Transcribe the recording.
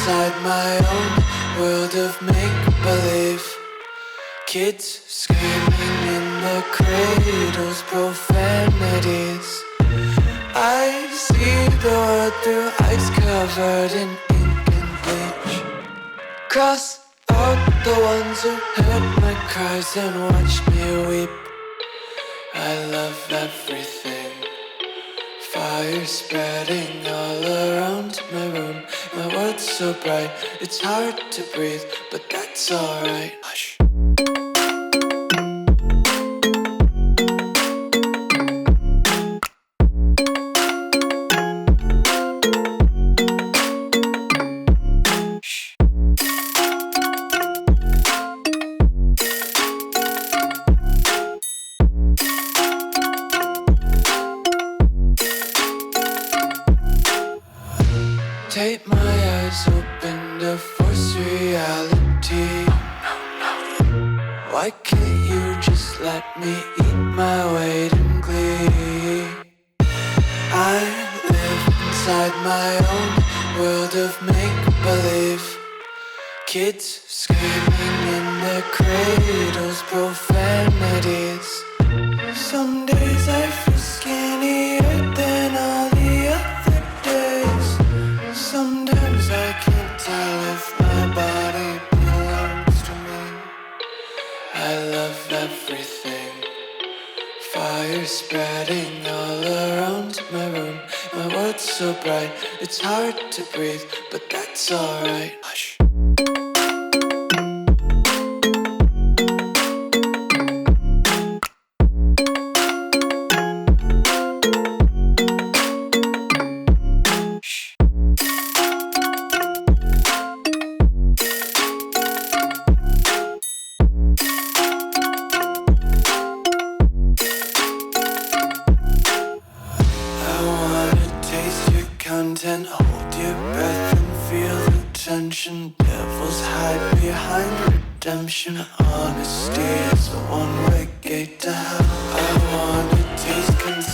inside my own world of make-believe. Kids screaming in the cradles, profanities. I see the world through eyes covered in ink and bleach. Cross out the ones who heard my cries and watched me weep. I love everything. Fire spreading all around my room. My world's so bright, it's hard to breathe, but that's alright. Hush. Take my eyes open to force reality. Why can't you just let me eat my weight in glee? I live inside my own world of make-believe. Kids screaming in their cradles, profanities. Some days I feel skinnier than all the other days. Sometimes I can't tell if my body belongs to me. I love everything. Fire spreading all around my room. My world's so bright, it's hard to breathe, but that's alright. Hush. Content, hold your breath and feel the tension. Devils hide behind redemption. Honesty is a one-way gate to hell. I wanna taste content.